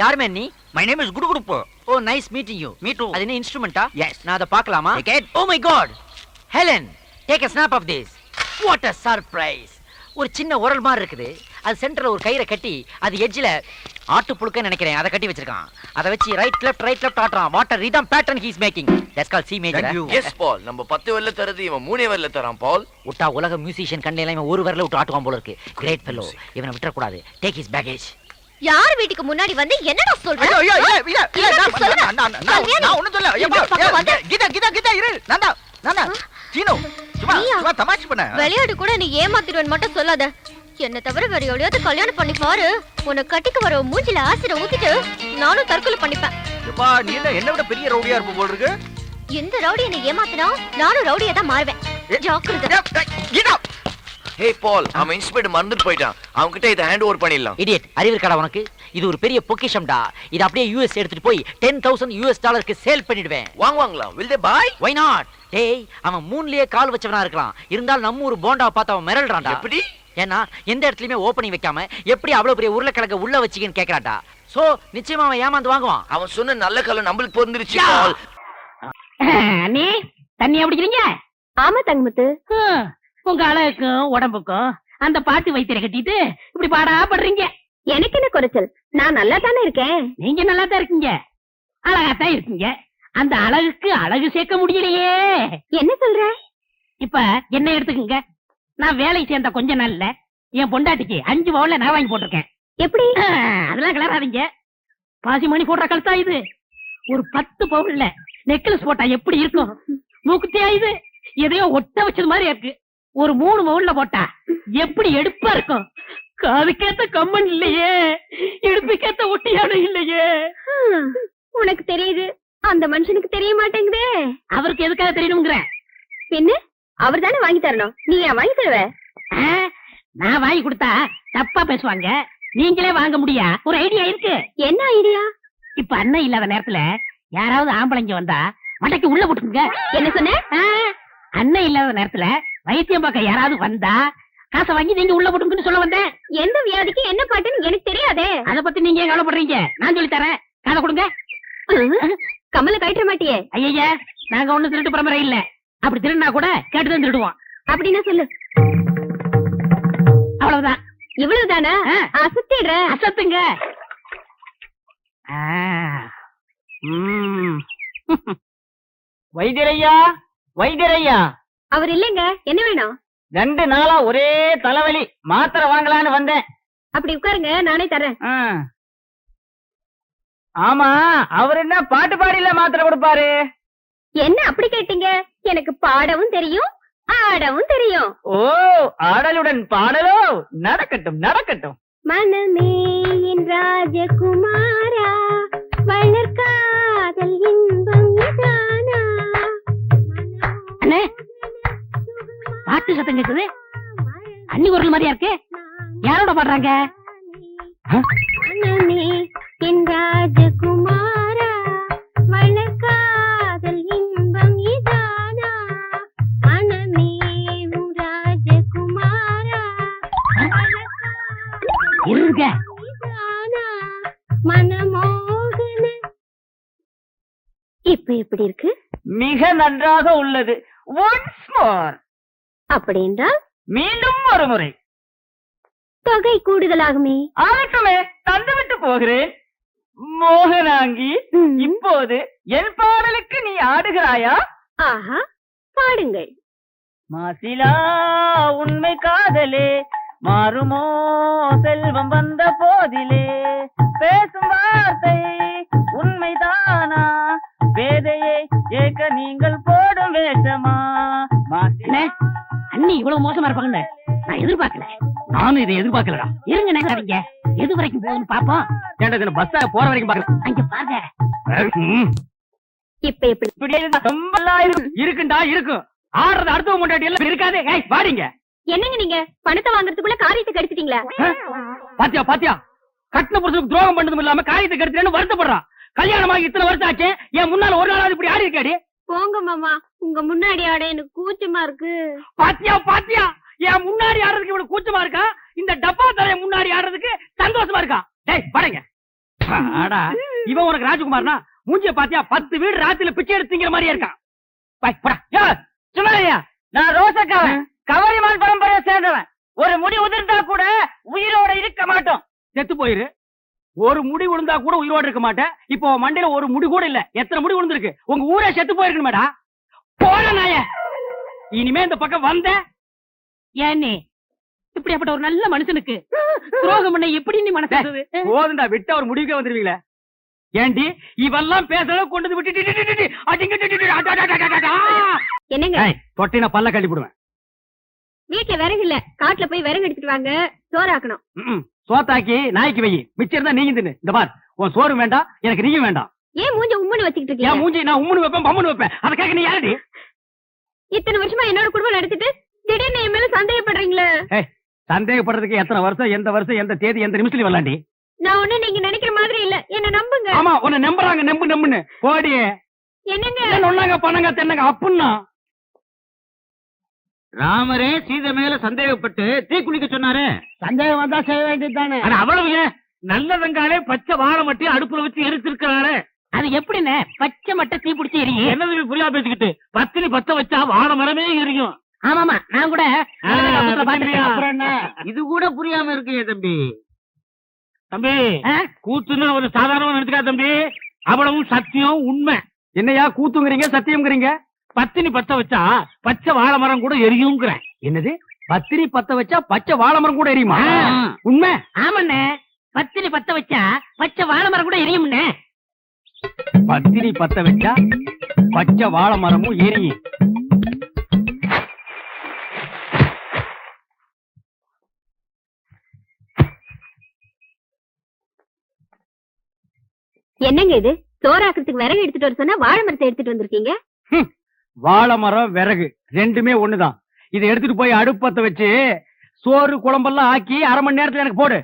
யார் மேன் நீ? மை நேம் இஸ் குடுகுடுப்பு. Oh nice meeting you. Me too. அது என்ன இன்ஸ்ட்ருமெண்டா? எஸ். நான் அதை பார்க்கலாமா? Oh my god, Helen, take a snap of this. What a surprise. ஒரு சின்ன உரல் மாதிரி இருக்குது. அது சென்டர்ல ஒரு கயிறை கட்டி, அது எட்ஜ்ல ஆட்டு புழுக்க நினைக்கிறேன், அதை கட்டி வச்சிருக்கான். அதை வச்சு ரைட் லெஃப்ட் ஆட்றான். What a rhythm pattern he is making. That's called C major. Yes Paul, நம்ம 10 வரல தரது இவன் 3 வரல தரான் பால். உட்டா உலக மியூசிஷியன் கண்ணையில இவன் ஒரு வரல விட்டு ஆட்டுவான் போல இருக்கு. Great fellow. இவனை விட்டுற கூடாது. Take his baggage. யார் வீட்டுக்கு முன்னாடி வந்து என்னடா சொல்ற? ஐயோ ஐயோ இல்ல நான் ஒண்ணும் சொல்ல. கீதா இரு. நானா சீனோ சும்மா தமாஷ் பண்ண. விளையாடு கூட நீ ஏமாத்திடுவேன்னு மட்டும் சொல்லாத. என்ன தவிர வேற எவ்வளவு கல்யாணம் பண்ணி பாரு. உன்னை கட்டிக்கு வர மூஞ்சில ஆசிட ஊத்திட்டு நானும் தற்கொலை பண்ணிப்பேன். எப்பா நீ என்ன விட பெரிய ரவுடியா இருப்ப போல இருக்கு. எந்த ரவுடி என்ன ஏமாத்தினா நானும் ரவுடியா தான் மாறுவேன். ஜாக்கிரதை. கீதா. ஹே பால், அவன் இன்ஸ்பெக்டர் மறந்துட்டு போயிட்டான். அவன் கிட்ட இத ஹேண்ட் ஓவர் பண்ணிடலாம். இடியட், அறிவு இருக்கடா உனக்கு? இது ஒரு பெரிய பொக்கிஷம்டா. இது அப்படியே யுஎஸ் எடுத்துட்டு போய் $10,000 சேல் பண்ணிடுவேன். வாங்குவாங்களா? will they buy? why not? டேய், அவன் மூணுலயே கால் வச்சவனா இருக்கலாம். இருந்தாலும் நம்ம ஒரு போண்டா பார்த்து அவன் மிரள்றான்டா. எப்படி? ஏன்னா எந்த இடத்துலயுமே ஓபனிங் வைக்காம எப்படி அவ்வளவு பெரிய உருளைக்கிழங்க உள்ள வச்சிக்கன்னு கேக்குறான்டா. சோ நிச்சயமா அவன் ஏமாந்து வாங்குவான். அவன் சொன்ன நல்ல காலம் நம்மளுக்கு பொருந்துருச்சு பால். நீ தண்ணி குடிக்கிறீங்க? ஆமா தங்கமுத்து. உங்க அழகுக்கும் உடம்புக்கும் அந்த பாட்டு வைத்தியரை கட்டிட்டு இப்படி பாடா படுறீங்க. எனக்கு என்ன குறைச்சல்? நான் நல்லா தானே இருக்கேன். நீங்க நல்லா தான் இருக்கீங்க, அழகாத்தான் இருக்கீங்க. அந்த அழகுக்கு அழகு சேர்க்க முடியலையே. என்ன சொல்ற? இப்ப என்ன எடுத்துக்கங்க. நான் வேலை சேர்ந்த கொஞ்ச நாள்ல என் பொண்டாட்டிக்கு 5 பவுன்ல நான் வாங்கி போட்டிருக்கேன். எப்படி? அதெல்லாம் கிளறாதீங்க. பாசி மணி போடுற கழுத்தா இது. ஒரு 10 பவுன்ல நெக்லஸ் போட்டா எப்படி இருக்கும்? மூக்குத்தியா இது? எதையோ ஒட்ட வச்சது மாதிரி இருக்கு. ஒரு 3 பவுன்ல போட்டா எப்படி எடுப்பா இருக்கும்? காதுக்கேத்த கம்மன் இல்லையே, எடுப்புக்கேத்த ஒட்டியானம் இல்லையே. உனக்கு தெரியுது, அந்த மனுஷனுக்கு தெரிய மாட்டேங்குதே. அவருக்கு எதுக்காக தெரியணுங்கிற? பின்ன அவர் தானே வாங்கி தரணும். நீ ஏன் வாங்கி தருவ? நான் வாங்கி கொடுத்தா தப்பா பேசுவாங்க. நீங்களே வாங்க முடியா? ஒரு ஐடியா இருக்கு. என்ன ஐடியா? இப்ப அண்ணன் இல்லாத நேரத்துல யாராவது ஆம்பளைங்க வந்தா மட்டைக்கு உள்ள போட்டுங்க. என்ன சொன்ன? அண்ணன் இல்லாத நேரத்துல வைத்தியம் பார்க்க யாராவது வந்தா காசை வாங்கி நீங்க உள்ள போட்டுங்கன்னு சொல்ல வந்தேன். எந்த வியாதிக்கு என்ன பாட்டுன்னு எனக்கு தெரியாதே. அத பத்தி நீங்க ஏன் கவலைப்படுறீங்க? நான் சொல்லி தரேன், காதை கொடுங்க. கமல கயிற்ற மாட்டியே? ஐயா, நாங்க ஒண்ணு திருட்டு பரம்பரை இல்ல. அப்படி திருடினா கூட கேட்டுதான் திருடுவோம். அப்படின்னா சொல்லு. அவ்வளவுதான். இவ்வளவுதானா? அசத்திடுற. அசத்துங்க. வைத்தியரையா, வைத்தியரையா. அவர் இல்லைங்க. என்ன வேணும்? 2 நாளா ஒரே தலைவலி. மாத்திரை வாங்கலான்னு வந்தேன். அப்படி உட்காருங்க, நானே தரேன். ஆமா, அவர் என்ன பாட்டு பாடியில மாத்திரை கொடுப்பாரு? என்ன அப்படி கேட்டீங்க? எனக்கு பாடவும் தெரியும், ஆடவும் தெரியும். ஓ, ஆடலுடன் பாடலோ? நடக்கட்டும் நடக்கட்டும். மனமே என் ராஜகுமாரா, வளர்காதல் இன்பம் இதானா? அண்ணே, பாட்டு சத்தம் கேக்குது. அண்ணி குரல் மாதிரியா இருக்கு. யாரோட பாடுறாங்க? மனமே என் ராஜகுமாரா, வளர்காதல் இன்பம் இதானா? மனமே உன் ராஜகுமாரா, இருங்க. மனமோகன. இப்ப எப்படி இருக்கு? மிக நன்றாக உள்ளது. Once more. அப்படி என்றால் மீண்டும் ஒரு முறை. தொகை கூடுதலாகுமே. ஆகட்டுமே, தந்துவிட்டு போகிறேன். மோகனாங்கி, இப்போது என் பாடலுக்கு நீ ஆடுகிறாயா? ஆஹா, பாடுங்கள். மாசிலா உண்மை காதலே, மாறுமோ செல்வம் வந்த போதிலே, பேசும் வார்த்தை உண்மைதானா, பேதையை ஏக்க நீங்கள் போடும் வேஷமா? அண்ணே, அண்ணி இவ்வளவு மோசமா இருப்பாங்க நான் எதிர்பார்க்கல. நானும் இதை எதிர்பார்க்கலடா. இருங்க நினைக்காதீங்க, எது வரைக்கும் போகுதுன்னு பாப்போம். ஏன்டா பஸ்ஸா போற வரைக்கும் பாக்கலாம். அங்க பாருங்க. இப்ப எப்படி? இப்படி இருந்தா ரொம்ப இருக்குண்டா இருக்கும். ஆடுறது அடுத்த முன்னாடி எல்லாம் இருக்காது. பாடிங்க. என்னங்க நீங்க பணத்தை வாங்குறதுக்குள்ள காரியத்தை கெடுத்துட்டீங்களா? பாத்தியா பாத்தியா, கட்டின புருஷனுக்கு துரோகம் பண்ணதும் இல்லாம காரியத்தை கெடுத்துட்டேன்னு வருத்தப்படுறான். கல்யாணமாகி இத்தனை வருஷம் ஆச்சு, என் முன்னால ஒரு நாளாவது இப்படி ஆடி இருக்காடி? போங்க மாமா, உங்க முன்னாடி ஆட எனக்கு கூச்சமா இருக்கு. பாத்தியா பாத்தியா, என் முன்னாடி ஆடுறதுக்கு இவ்வளவு கூச்சமா இருக்கா, இந்த டப்பா தலைய முன்னாடி ஆடுறதுக்கு சந்தோஷமா இருக்கா? டேய் பாருங்க. ஆடா, இவன் உனக்கு ராஜகுமார்னா மூஞ்சிய பாத்தியா 10 வீடு ராத்திரில பிச்சை எடுத்துங்கிற மாதிரியா இருக்கான். சும்மாயா, நான் ரோசக்காவன், கவரிமான் பரம்பரையை சேர்ந்தவன். ஒரு முடி உதிர்ந்தா கூட உயிரோட இருக்க மாட்டோம். செத்து போயிரு. ஒரு முடி விழுந்தா கூட உயிரோட இருக்க மாட்டேன். இப்போ மண்டையில ஒரு முடி கூட இல்ல. எத்தனை முடி விழுந்திருக்கு? உங்க ஊரே செத்து போயிருக்கு மேடா. போன நாய, இனிமே இந்த பக்கம் வந்த ஏன்னே இப்படியாப்பட்ட ஒரு நல்ல மனுஷனுக்கு துரோகம் பண்ண எப்படி நீ மனசு? போதுண்டா, விட்டு அவர் முடிவுக்கே வந்துருவீங்களே. ஏண்டி இவெல்லாம் பேசல கொண்டு விட்டு என்னங்க தொட்டினா பல்ல கட்டி போடுவேன். வீட்டுல விறகு இல்ல, காட்டுல போய் விறகு எடுத்துட்டு வாங்க, சோறாக்கணும். சோத்தாக்கி நாய்க்கு வை, மிச்சம் இருந்தா நீங்க தின்னு. இந்த பார், உன் சோறு வேண்டாம், எனக்கு நீயும் வேண்டாம். ஏன் மூஞ்சி உம்முன்னு வச்சுக்கிட்டு இருக்கீங்க? ஏன் மூஞ்சி நான் உம்முன்னு வைப்பேன், பம்முன்னு வைப்பேன். அதை கேட்க நீ யாரடி? இத்தனை வருஷமா என்னோட குடும்பம் நடத்திட்டு திடீர்னு என் மேல சந்தேகப்படுறீங்களே. சந்தேகப்படுறதுக்கு எத்தனை வருஷம், எந்த வருஷம், எந்த தேதி, எந்த நிமிஷத்துல வரலாண்டி? நான் ஒண்ணு நீங்க நினைக்கிற மாதிரி இல்ல, என்ன நம்புங்க. ஆமா, உன்னை நம்புறாங்க, நம்புன்னு போடி. என்னங்க ஒன்னாங்க பண்ணங்க தென்னங்க அப்புன்னா. ராமரே சீதை மேல சந்தேகப்பட்டு தீ குளிக்க சொன்னாரு. சந்தேகம் வந்தா செய்ய வேண்டியதுதானே. அவ்வளவு ஏன், நல்ல வெங்காலே பச்சை வாழை மட்டும் அடுப்புல வச்சு எரிச்சிருக்கிறாரு. அது எப்படின்னு பச்சை மட்டும் தீ பிடிச்சி எரியும்? என்னது புரியா பேசிக்கிட்டு, பத்தினி பத்த வச்சா வாழை மரமே எரியும். ஆமாமா, நான் கூட இது கூட புரியாம இருக்கு தம்பி. தம்பி, கூத்துன்னா ஒரு சாதாரண நினைச்சுக்கா தம்பி, அவ்வளவும் சத்தியம் உண்மை. என்னையா கூத்துங்கிறீங்க சத்தியம்ங்கிறீங்க? பத்தினி பத்த வச்சா பச்சை வாழை மரம் கூட எரியுங்கிறேன். என்னது, பத்திரி பத்த வச்சா பச்சை வாழை மரம் கூட எரியுமா? உண்மை? ஆமாண்ணே, பத்தினி பத்த வச்சா பச்சை வாழை மரம் கூட எரியும்ண்ணே. பத்திரி பத்த வச்சா பச்சை வாழை மரமும் எரியும். என்னங்க இது, சோறாக்குறதுக்கு விறகு எடுத்துட்டு வர சொன்னா வாழை மரத்தை எடுத்துட்டு வந்திருக்கீங்க. வாழை மரம் விறகு ரெண்டுமே ஒண்ணுதான். இதை எடுத்துட்டு போய் அடுப்பத்த வச்சு சோறு குழம்பெல்லாம் ஆக்கி 1/2 மணி நேரத்துல எனக்கு போடு.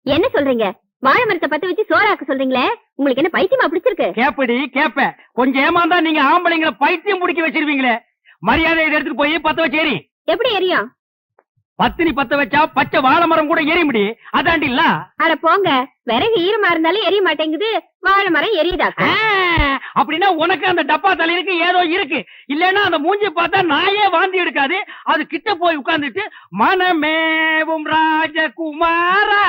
என்ன சொல்றீங்க? வாழை மரத்தை பத்த வச்சு சோறாக்க சொல்றீங்களே, உங்களுக்கு என்ன பைத்தியமா பிடிச்சிருக்கு? கேப்படி கேப்ப, கொஞ்சம் ஏமாந்தா நீங்க ஆம்பளைங்களை பைத்தியம் பிடிக்க வச்சிருவீங்களே. மரியாதை இதை எடுத்துட்டு போய் பத்த வச்சு எரி. எப்படி எரியும்? பத்தினி பத்த வச்சா பச்சை வாழை மரம் கூட எரிய முடி. அதாண்டி இல்ல? அட போங்க, விறகு ஈரமா இருந்தாலும் எரிய மாட்டேங்குது, வாழை மரம் எரியுதாக்க. அப்படின்னா உனக்கு அந்த டப்பா தலையிருக்கு ஏதோ இருக்கு. இல்லன்னா அந்த மூஞ்சி பார்த்தா நாயே வாந்தி எடுக்காது. அது கிட்ட போய் உட்கார்ந்துட்டு மனமேவும் ராஜகுமாரா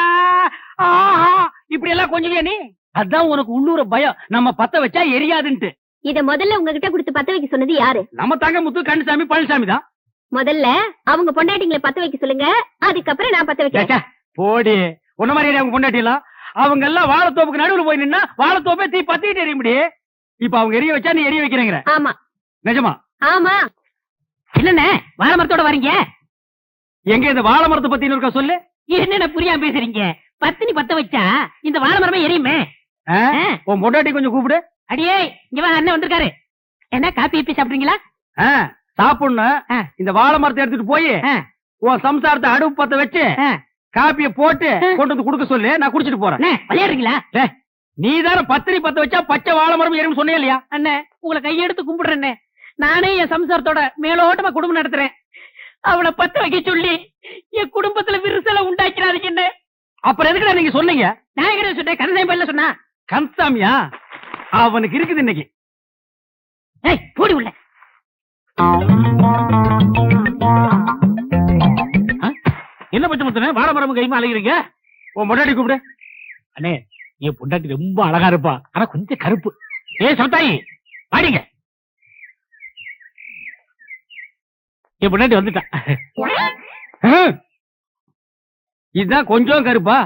இப்படி எல்லாம் கொஞ்சம் நீ. அதான் உனக்கு உள்ளூர பயம், நம்ம பத்த வச்சா எரியாதுன்ட்டு. இத முதல்ல உங்ககிட்ட கொடுத்து பத்த வைக்க சொன்னது யாரு? நம்ம தங்க முத்து கண்டுசாமி பழனிசாமி தான். முதல்ல அவங்க பொண்டாட்டிங்களை பத்த வைக்க சொல்லுங்க, அதுக்கப்புறம் நான் பத்த வைக்கிறேன். போடி, உன்ன மாதிரி அவங்க பொண்டாட்டிலாம் அவங்க எல்லாம் வாழைத்தோப்புக்கு நடுவுல போய் நின்னா வாழைத்தோப்பே தீ பத்திட்டு எரிய முடியும். இப்ப அவங்க எரிய வச்சா நீ எரிய வைக்கிறேங்கிற? ஆமா நிஜமா? ஆமா. என்னண்ணே வாழை மரத்தோட வரீங்க? எங்க இந்த வாழை மரத்தை பத்தி இருக்க சொல்லு. என்ன புரியாம பேசுறீங்க? பத்தினி பத்த வச்சா இந்த வாழை மரமே எரியுமே. உன் பொண்டாட்டி கொஞ்சம் கூப்பிடு. அடியே இங்க வா, அண்ணன் வந்திருக்காரு. என்ன காப்பி எப்பி சாப்பிடுறீங்களா? சாப்பிடணும். இந்த வாழை மரத்தை எடுத்துட்டு போய் உன் சம்சாரத்தை அடுப்பு பத்த வச்சு காப்பிய போட்டு கொண்டு வந்து குடுக்க சொல்லு. நான் குடிச்சிட்டு போறேன். விளையாடுறீங்களா? நீ தானே பத்திரி பத்த வச்சா பச்சை வாழை மரம் எறும் சொன்னே இல்லையா? அண்ணே உங்களை கையெடுத்து கும்பிடுறேன். நானே என் சம்சாரத்தோட மேலோட்டமா குடும்பம் நடத்துறேன். அவளை பத்த வைக்க சொல்லி என் குடும்பத்துல விரிசலை உண்டாக்கிறாதீங்க. அப்புறம் எதுக்குடா நீங்க சொன்னீங்க? நான் எங்க சொன்னேன்? கந்தசாமி பையன் சொன்னா. கந்தசாமியா? அவனுக்கு இருக்குது இன்னைக்கு. போடி உள்ள. என்ன பச்சை முத்தனே வாழை மரம் கைமா அழைக்கிறீங்க? உன் பொண்டாட்டி கூப்பிடு. அண்ணே என் பொண்டாட்டி ரொம்ப அழகா இருப்பா, ஆனா கொஞ்சம் கருப்பு. சத்தாயி பாடிங்க. என் பொண்டாட்டி வந்துட்டா. இதுதான் கொஞ்சம் கருப்பா?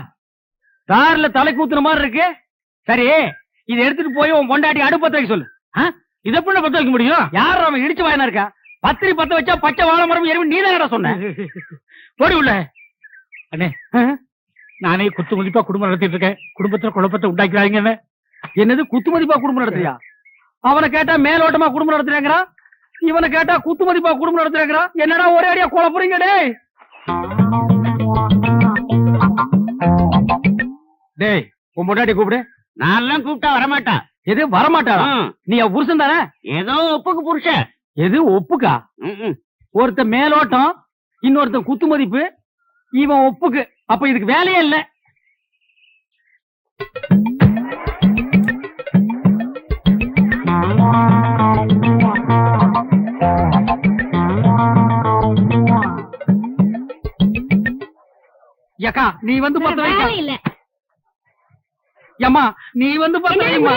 தார்ல தலை கூத்துன மாதிரி இருக்கு. சரி இதை எடுத்துட்டு போய் உன் பொண்டாட்டி அடுப்பத்த வைக்க சொல்லு. இதை எப்படி பத்த வைக்க முடியும்? யார் அவன் இடிச்சு வாயினா இருக்கா? பத்திரி பத்த வச்சா பச்சை வாழை மரம் எருமை நீ தான் சொன்ன. போடி உள்ள. அண்ணே நானே குத்து மதிப்பா குடும்பம் நடத்திட்டு இருக்கேன். குடும்பத்துல குழப்பத்தை உண்டாக்கிறாங்க. என்னது குத்து மதிப்பா குடும்பம் நடத்துறியா? அவனை கேட்டா மேலோட்டமா குடும்பம் நடத்துறாங்கிறா, இவனை கேட்டா குத்து மதிப்பா குடும்பம் நடத்துறாங்கிறா. என்னடா ஒரே அடியா குழப்பறீங்க? டேய் உன் பொண்டாட்டி கூப்பிடு. நான் கூப்பிட்டா வரமாட்டா. எது வரமாட்டா? நீ புருஷன் தானே? ஏதோ ஒப்புக்கு புருஷன். எது ஒப்புக்கா? ஒருத்த மேலோட்டம், இன்னொருத்த குத்து மதிப்பு, இவன் ஒப்புக்கு. அப்ப இதுக்கு வேலையே இல்ல. யக்கா நீ வந்து பத்த வைக்க. ஏம்மா நீ வந்து பத்த வைமா.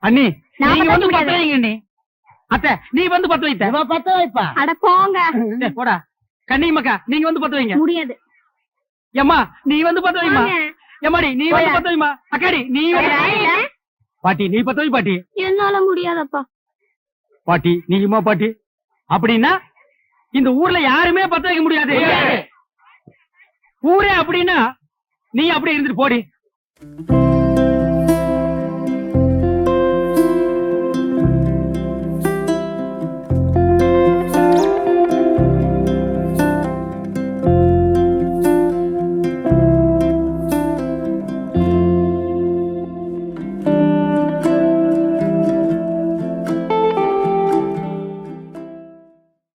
அண்ணி நீங்க வந்து பத்த வைங்க. அண்ணி அத்தை நீ வந்து பத்த வைத்த. பத்த வைப்பா. அட போங்க. போடா கண்ணியம்மாக்கா நீங்க வந்து பத்த வைங்க. முடியாது. ஏம்மா நீ வந்து பத்த வைமா. ஏமாடி நீ வந்து பத்த வைமா. அக்காடி நீ பாட்டி நீ பத்த வை பாட்டி. என்னால முடியாதப்பா. பாட்டி நீயுமா பாட்டி? அப்படின்னா இந்த ஊர்ல யாருமே பத்த வைக்க முடியாது. ஊரே அப்படின்னா நீ அப்படி இருந்துட்டு போடி.